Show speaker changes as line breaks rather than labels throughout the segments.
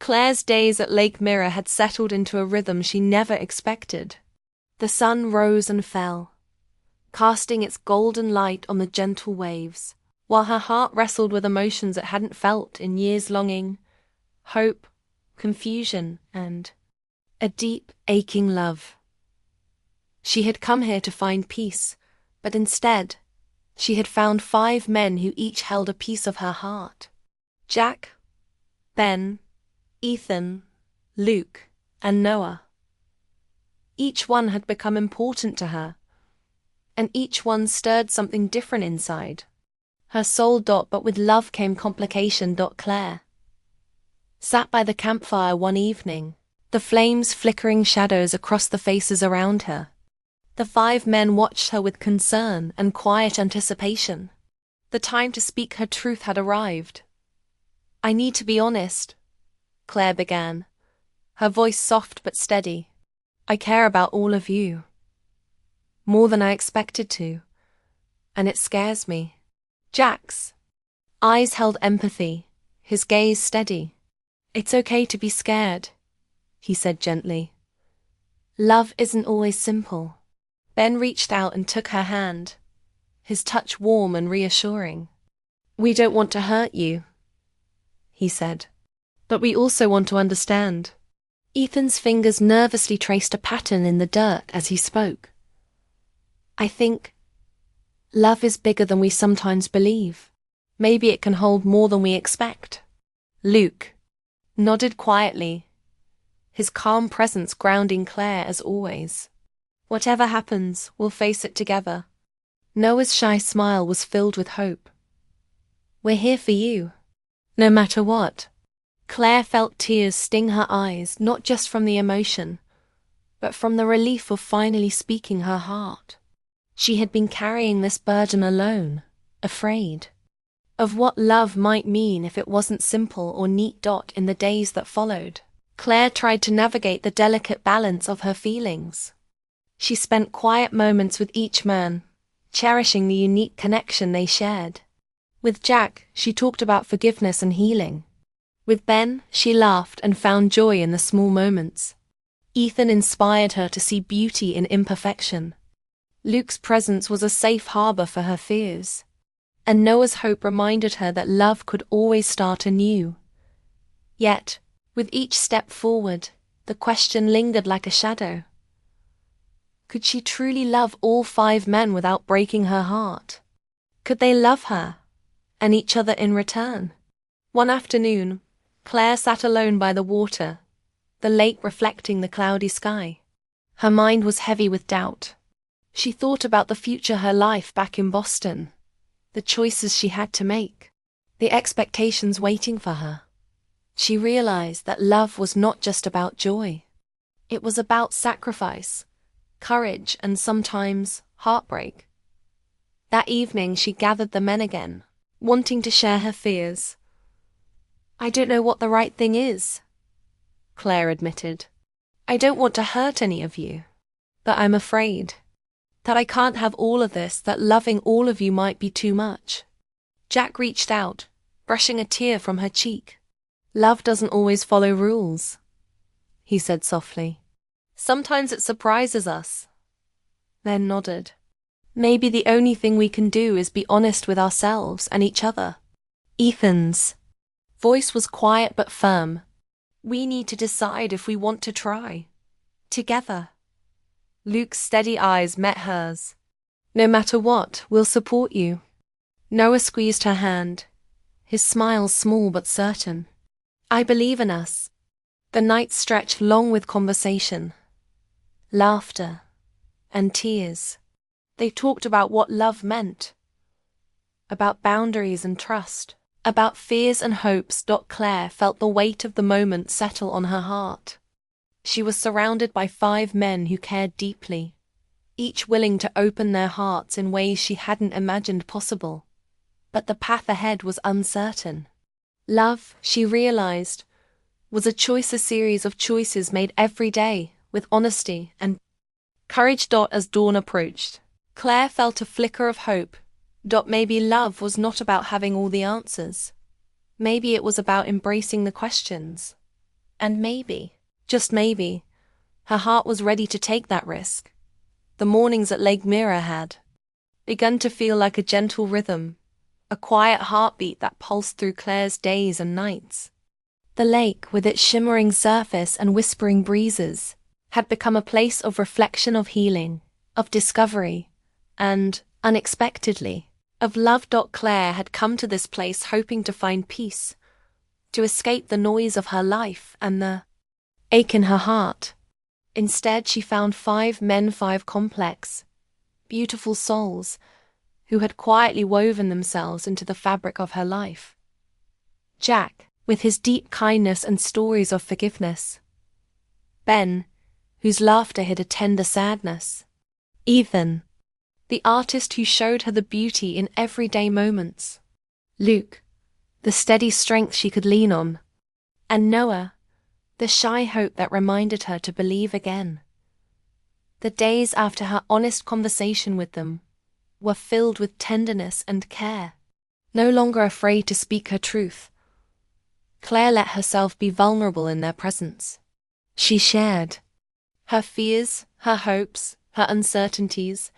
Claire's days at Lake Mirror had settled into a rhythm she never expected. The sun rose and fell, casting its golden light on the gentle waves, while her heart wrestled with emotions it hadn't felt in years: longing, hope, confusion, and a deep, aching love. She had come here to find peace, but instead, she had found 5 men who each held a piece of her heart. Jack, Ben, Ethan, Luke, and Noah. Each one had become important to her, and each one stirred something different inside. Her soul. But with love came complication. Claire sat by the campfire one evening, the flames flickering shadows across the faces around her. The 5 men watched her with concern and quiet anticipation. The time to speak her truth had arrived. "I need to be honest," Claire began, her voice soft but steady. "I care about all of you. More than I expected to. And it scares me." Jack's eyes held empathy, his gaze steady. "It's okay to be scared," he said gently. "Love isn't always simple." Ben reached out and took her hand, his touch warm and reassuring. "We don't want to hurt you," he said, "but we also want to understand." Ethan's fingers nervously traced a pattern in the dirt as he spoke. "I think love is bigger than we sometimes believe. Maybe it can hold more than we expect." Luke nodded quietly, his calm presence grounding Claire as always. "Whatever happens, we'll face it together." Noah's shy smile was filled with hope. "We're here for you, no matter what." Claire felt tears sting her eyes, not just from the emotion, but from the relief of finally speaking her heart. She had been carrying this burden alone, afraid of what love might mean if it wasn't simple or neat. In the days that followed, Claire tried to navigate the delicate balance of her feelings. She spent quiet moments with each man, cherishing the unique connection they shared. With Jack, she talked about forgiveness and healing. With Ben, she laughed and found joy in the small moments. Ethan inspired her to see beauty in imperfection. Luke's presence was a safe harbor for her fears. And Noah's hope reminded her that love could always start anew. Yet, with each step forward, the question lingered like a shadow. Could she truly love all 5 men without breaking her heart? Could they love her, and each other in return? One afternoon, Claire sat alone by the water, the lake reflecting the cloudy sky. Her mind was heavy with doubt. She thought about the future, her life back in Boston, the choices she had to make, the expectations waiting for her. She realized that love was not just about joy. It was about sacrifice, courage, and sometimes heartbreak. That evening she gathered the men again, wanting to share her fears. "I don't know what the right thing is," Claire admitted. "I don't want to hurt any of you, but I'm afraid that I can't have all of this, that loving all of you might be too much." Jack reached out, brushing a tear from her cheek. "Love doesn't always follow rules," he said softly. "Sometimes it surprises us." Then nodded. "Maybe the only thing we can do is be honest with ourselves and each other." Ethan's voice was quiet but firm. "We need to decide if we want to try together." Luke's steady eyes met hers. "No matter what, we'll support you." Noah squeezed her hand, his smile small but certain. "I believe in us." The night stretched long with conversation, laughter, and tears. They talked about what love meant, about boundaries and trust, about fears and hopes. Claire felt the weight of the moment settle on her heart. She was surrounded by 5 men who cared deeply, each willing to open their hearts in ways she hadn't imagined possible. But the path ahead was uncertain. Love, she realized, was a series of choices made every day, with honesty and courage. As dawn approached, Claire felt a flicker of hope. Maybe love was not about having all the answers. Maybe it was about embracing the questions. And maybe, just maybe, her heart was ready to take that risk. The mornings at Lake Mirror had begun to feel like a gentle rhythm, a quiet heartbeat that pulsed through Claire's days and nights. The lake, with its shimmering surface and whispering breezes, had become a place of reflection, of healing, of discovery, and, unexpectedly, of love. Claire had come to this place hoping to find peace, to escape the noise of her life and the ache in her heart. Instead, she found 5 men, 5 complex, beautiful souls who had quietly woven themselves into the fabric of her life. Jack, with his deep kindness and stories of forgiveness. Ben, whose laughter hid a tender sadness. Ethan, the artist who showed her the beauty in everyday moments. Luke, the steady strength she could lean on. And Noah, the shy hope that reminded her to believe again. The days after her honest conversation with them were filled with tenderness and care. No longer afraid to speak her truth, Claire let herself be vulnerable in their presence. She shared her fears, her hopes, her uncertainties,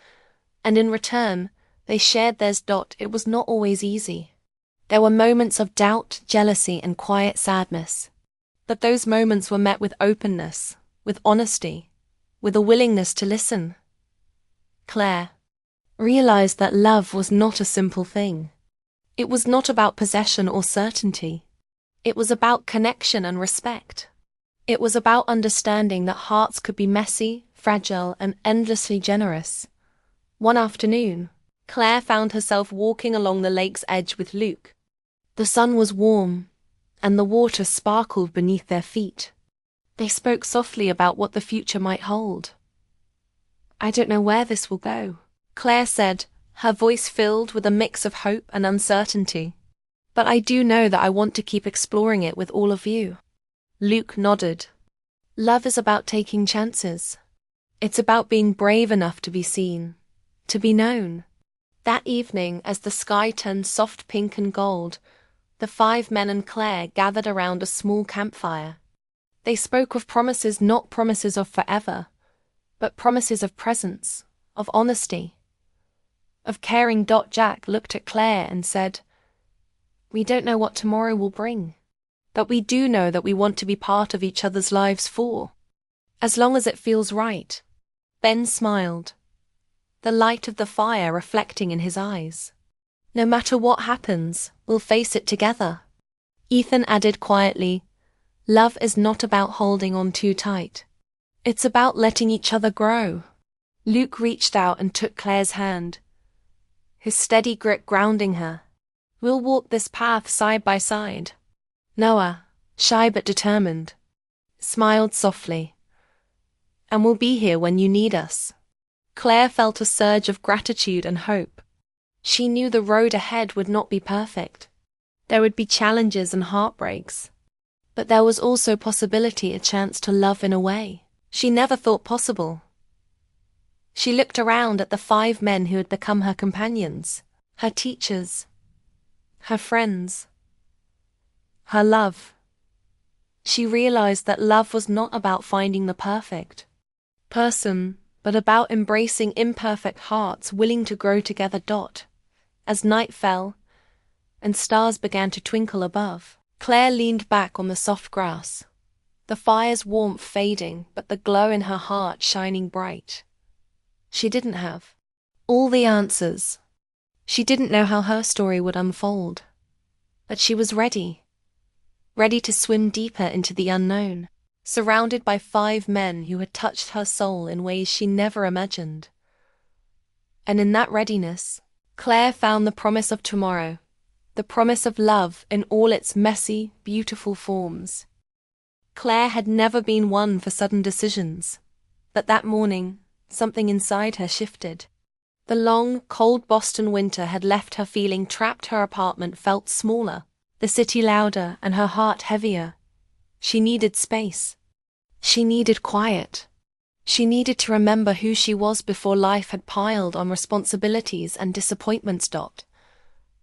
and in return, they shared theirs. It was not always easy. There were moments of doubt, jealousy, and quiet sadness. But those moments were met with openness, with honesty, with a willingness to listen. Claire realized that love was not a simple thing. It was not about possession or certainty. It was about connection and respect. It was about understanding that hearts could be messy, fragile, and endlessly generous. One afternoon, Claire found herself walking along the lake's edge with Luke. The sun was warm, and the water sparkled beneath their feet. They spoke softly about what the future might hold. "I don't know where this will go," Claire said, her voice filled with a mix of hope and uncertainty. "But I do know that I want to keep exploring it with all of you." Luke nodded. "Love is about taking chances. It's about being brave enough to be seen, to be known." That evening, as the sky turned soft pink and gold, the 5 men and Claire gathered around a small campfire. They spoke of promises, not promises of forever, but promises of presence, of honesty, of caring. Jack looked at Claire and said, "We don't know what tomorrow will bring, but we do know that we want to be part of each other's lives for as long as it feels right." Ben smiled, the light of the fire reflecting in his eyes. "No matter what happens, we'll face it together." Ethan added quietly, "Love is not about holding on too tight. It's about letting each other grow." Luke reached out and took Claire's hand, his steady grip grounding her. "We'll walk this path side by side." Noah, shy but determined, smiled softly. "And we'll be here when you need us." Claire felt a surge of gratitude and hope. She knew the road ahead would not be perfect. There would be challenges and heartbreaks. But there was also possibility, a chance to love in a way she never thought possible. She looked around at the 5 men who had become her companions, her teachers, her friends, her love. She realized that love was not about finding the perfect person, but about embracing imperfect hearts willing to grow together. As night fell, and stars began to twinkle above, Claire leaned back on the soft grass, the fire's warmth fading but the glow in her heart shining bright. She didn't have all the answers. She didn't know how her story would unfold. But she was ready to swim deeper into the unknown, surrounded by 5 men who had touched her soul in ways she never imagined. And in that readiness, Claire found the promise of tomorrow, the promise of love in all its messy, beautiful forms. Claire had never been one for sudden decisions, but that morning, something inside her shifted. The long, cold Boston winter had left her feeling trapped. Her apartment felt smaller, the city louder, and her heart heavier. She needed space. She needed quiet. She needed to remember who she was before life had piled on responsibilities and disappointments.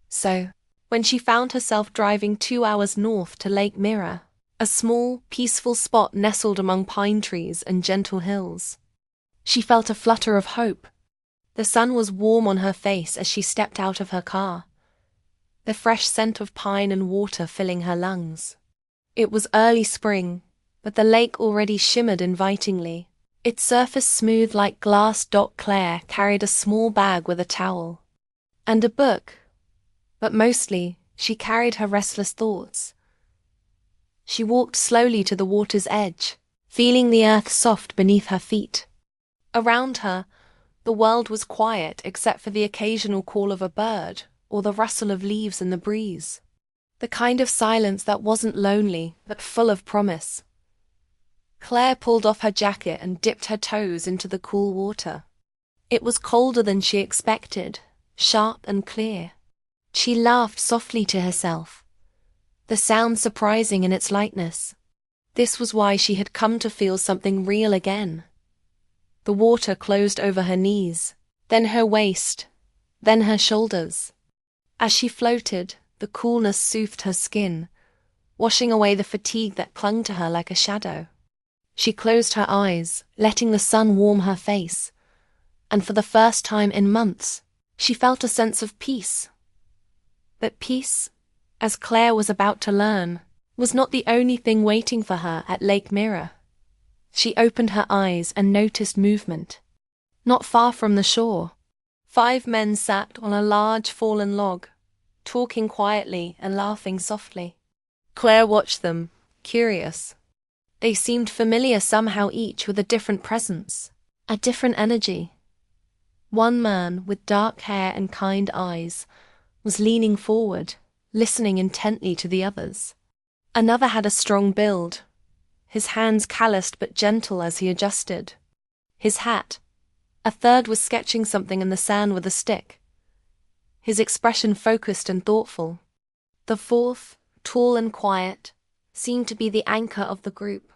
So, when she found herself driving 2 hours north to Lake Mirror, a small, peaceful spot nestled among pine trees and gentle hills. She felt a flutter of hope. The sun was warm on her face as she stepped out of her car, the fresh scent of pine and water filling her lungs. It was early spring, but the lake already shimmered invitingly. Its surface smooth like glass. Claire carried a small bag with a towel and a book, but mostly she carried her restless thoughts. She walked slowly to the water's edge, feeling the earth soft beneath her feet. Around her, the world was quiet except for the occasional call of a bird or the rustle of leaves in the breeze. The kind of silence that wasn't lonely, but full of promise. Claire pulled off her jacket and dipped her toes into the cool water. It was colder than she expected, sharp and clear. She laughed softly to herself, the sound surprising in its lightness. This was why she had come to feel something real again. The water closed over her knees, then her waist, then her shoulders. As she floated, the coolness soothed her skin, washing away the fatigue that clung to her like a shadow. She closed her eyes, letting the sun warm her face, and for the first time in months, she felt a sense of peace. But peace, as Claire was about to learn, was not the only thing waiting for her at Lake Mirror. She opened her eyes and noticed movement. Not far from the shore, 5 men sat on a large fallen log, talking quietly and laughing softly. Claire watched them, curious. They seemed familiar somehow, each with a different presence, a different energy. One man, with dark hair and kind eyes, was leaning forward, listening intently to the others. Another had a strong build, his hands calloused but gentle as he adjusted his hat. A third was sketching something in the sand with a stick, his expression focused and thoughtful. The fourth, tall and quiet, seemed to be the anchor of the group,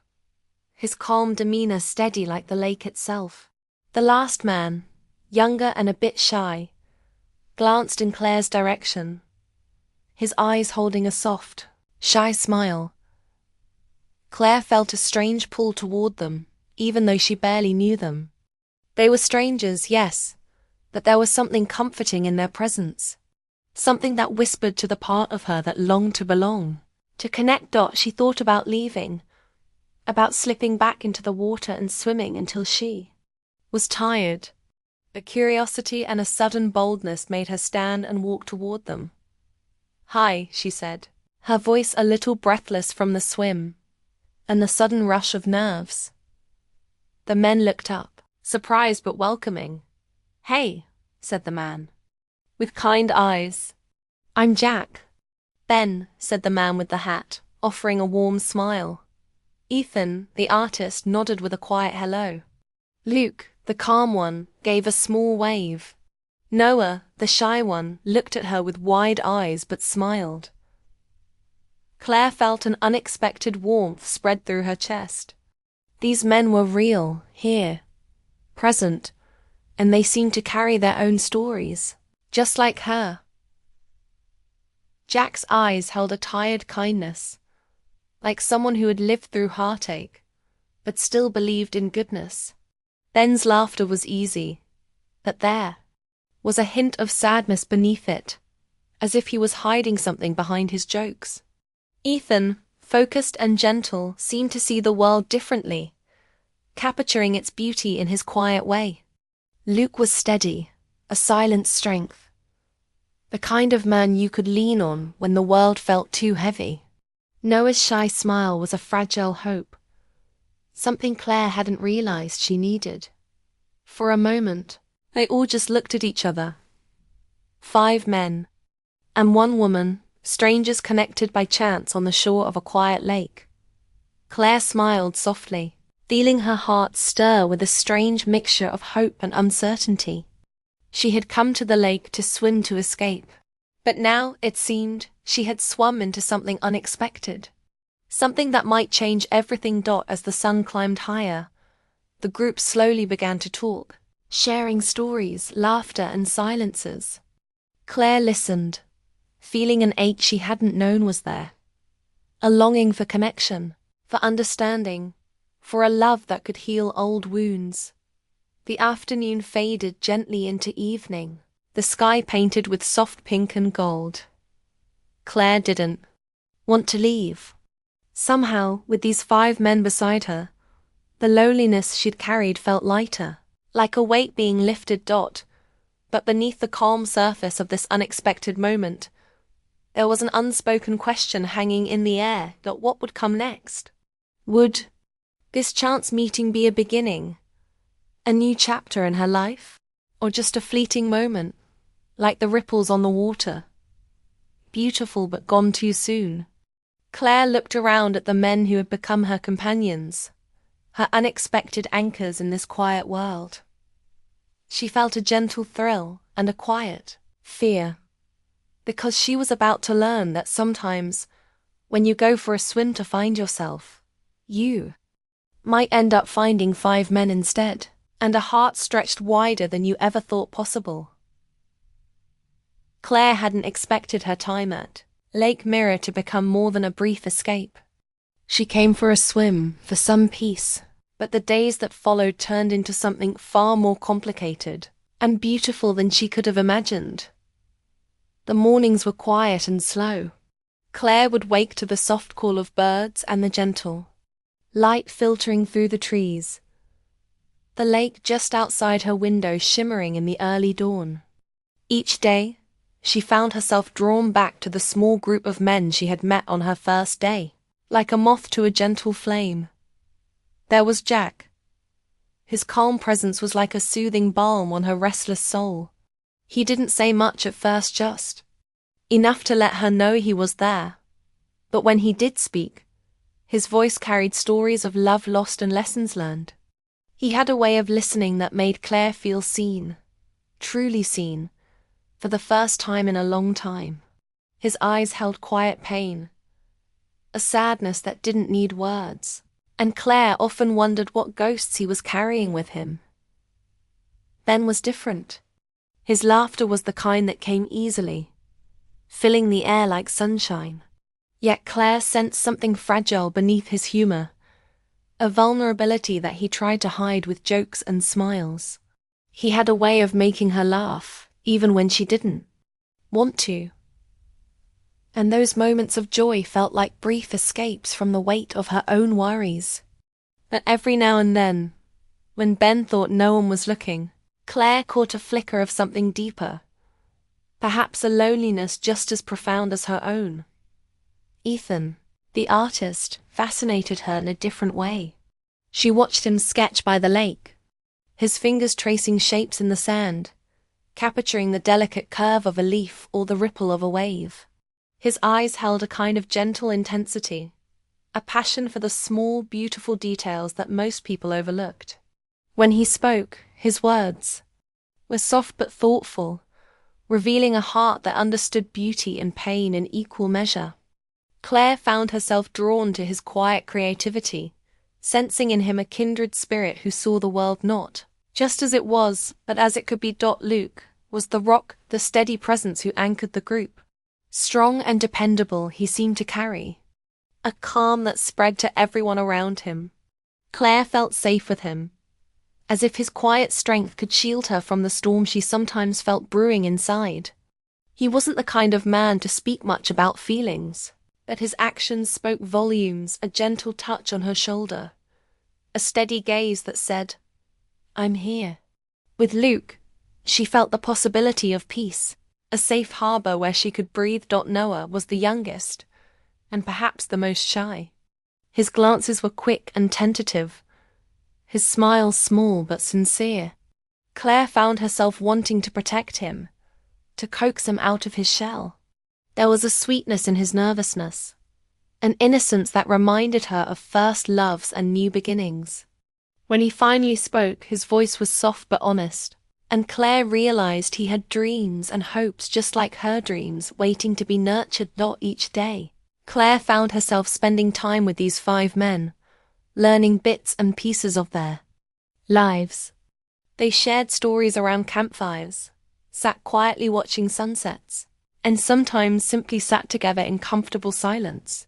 his calm demeanor steady like the lake itself. The last man, younger and a bit shy, glanced in Claire's direction, his eyes holding a soft, shy smile. Claire felt a strange pull toward them, even though she barely knew them. They were strangers, yes, but there was something comforting in their presence, something that whispered to the part of her that longed to belong, to connect. She thought about leaving, about slipping back into the water and swimming until she was tired. A curiosity and a sudden boldness made her stand and walk toward them. "Hi," she said, her voice a little breathless from the swim and the sudden rush of nerves. The men looked up, surprised but welcoming. "Hey," said the man, with kind eyes. "I'm Jack." "Ben," said the man with the hat, offering a warm smile. Ethan, the artist, nodded with a quiet hello. Luke, the calm one, gave a small wave. Noah, the shy one, looked at her with wide eyes but smiled. Claire felt an unexpected warmth spread through her chest. These men were real, here, present, and they seemed to carry their own stories, just like her. Jack's eyes held a tired kindness, like someone who had lived through heartache, but still believed in goodness. Ben's laughter was easy, but there was a hint of sadness beneath it, as if he was hiding something behind his jokes. Ethan, focused and gentle, seemed to see the world differently, capturing its beauty in his quiet way. Luke was steady, a silent strength, the kind of man you could lean on when the world felt too heavy. Noah's shy smile was a fragile hope, something Claire hadn't realized she needed. For a moment, they all just looked at each other. 5 men, and 1 woman, strangers connected by chance on the shore of a quiet lake. Claire smiled softly, feeling her heart stir with a strange mixture of hope and uncertainty. She had come to the lake to swim to escape, but now, it seemed, she had swum into something unexpected, something that might change everything. As the sun climbed higher, the group slowly began to talk, sharing stories, laughter, and silences. Claire listened, feeling an ache she hadn't known was there. a longing for connection, for understanding, for a love that could heal old wounds. The afternoon faded gently into evening, the sky painted with soft pink and gold. Claire didn't want to leave. Somehow, with these 5 men beside her, the loneliness she'd carried felt lighter, like a weight being lifted. But beneath the calm surface of this unexpected moment, there was an unspoken question hanging in the air. What would come next? Would this chance meeting be a beginning, a new chapter in her life, or just a fleeting moment, like the ripples on the water? Beautiful but gone too soon. Claire looked around at the men who had become her companions, her unexpected anchors in this quiet world. She felt a gentle thrill and a quiet fear, because she was about to learn that sometimes, when you go for a swim to find yourself, you might end up finding 5 men instead, and a heart stretched wider than you ever thought possible. Claire hadn't expected her time at Lake Mirror to become more than a brief escape. She came for a swim, for some peace, but the days that followed turned into something far more complicated and beautiful than she could have imagined. The mornings were quiet and slow. Claire would wake to the soft call of birds and the gentle light filtering through the trees, the lake just outside her window shimmering in the early dawn. Each day, she found herself drawn back to the small group of men she had met on her first day, like a moth to a gentle flame. There was Jack. His calm presence was like a soothing balm on her restless soul. He didn't say much at first, just enough to let her know he was there. But when he did speak, his voice carried stories of love lost and lessons learned. He had a way of listening that made Claire feel seen, truly seen, for the first time in a long time. His eyes held quiet pain, a sadness that didn't need words, and Claire often wondered what ghosts he was carrying with him. Ben was different. His laughter was the kind that came easily, filling the air like sunshine. Yet Claire sensed something fragile beneath his humor, a vulnerability that he tried to hide with jokes and smiles. He had a way of making her laugh, even when she didn't want to. And those moments of joy felt like brief escapes from the weight of her own worries. But every now and then, when Ben thought no one was looking, Claire caught a flicker of something deeper, perhaps a loneliness just as profound as her own. Ethan, the artist, fascinated her in a different way. She watched him sketch by the lake, his fingers tracing shapes in the sand, capturing the delicate curve of a leaf or the ripple of a wave. His eyes held a kind of gentle intensity, a passion for the small, beautiful details that most people overlooked. When he spoke, his words were soft but thoughtful, revealing a heart that understood beauty and pain in equal measure. Claire found herself drawn to his quiet creativity, sensing in him a kindred spirit who saw the world not just as it was, but as it could be. Luke was the rock, the steady presence who anchored the group. Strong and dependable, he seemed to carry a calm that spread to everyone around him. Claire felt safe with him, as if his quiet strength could shield her from the storm she sometimes felt brewing inside. He wasn't the kind of man to speak much about feelings, but his actions spoke volumes, a gentle touch on her shoulder, a steady gaze that said, "I'm here." With Luke, she felt the possibility of peace, a safe harbor where she could breathe. Noah was the youngest, and perhaps the most shy. His glances were quick and tentative, his smile small but sincere. Claire found herself wanting to protect him, to coax him out of his shell. There was a sweetness in his nervousness, an innocence that reminded her of first loves and new beginnings. When he finally spoke, his voice was soft but honest, and Claire realized he had dreams and hopes just like her dreams, waiting to be nurtured. Each day, Claire found herself spending time with these 5 men, learning bits and pieces of their lives. They shared stories around campfires, sat quietly watching sunsets, and sometimes simply sat together in comfortable silence.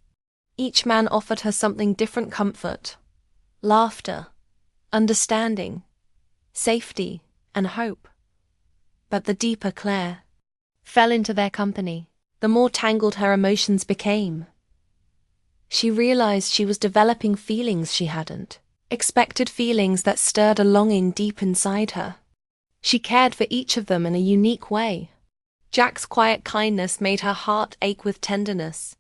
Each man offered her something different: comfort, laughter, understanding, safety, and hope. But the deeper Claire fell into their company, the more tangled her emotions became. She realized she was developing feelings she hadn't expected, feelings that stirred a longing deep inside her. She cared for each of them in a unique way. Jack's quiet kindness made her heart ache with tenderness.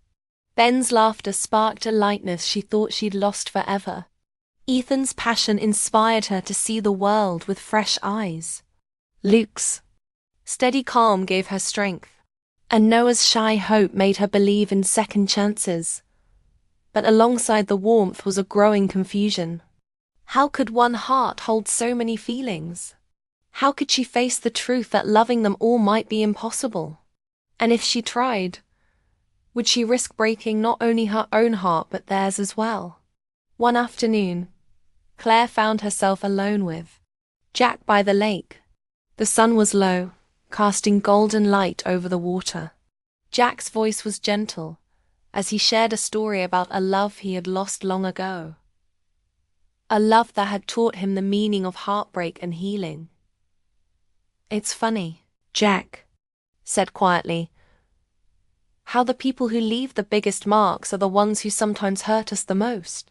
Ben's laughter sparked a lightness she thought she'd lost forever. Ethan's passion inspired her to see the world with fresh eyes. Luke's steady calm gave her strength, and Noah's shy hope made her believe in second chances. But alongside the warmth was a growing confusion. How could one heart hold so many feelings? How could she face the truth that loving them all might be impossible? And if she tried, would she risk breaking not only her own heart but theirs as well? One afternoon, Claire found herself alone with Jack by the lake. The sun was low, casting golden light over the water. Jack's voice was gentle, as he shared a story about a love he had lost long ago. A love that had taught him the meaning of heartbreak and healing. "It's funny," Jack said quietly, "how the people who leave the biggest marks are the ones who sometimes hurt us the most."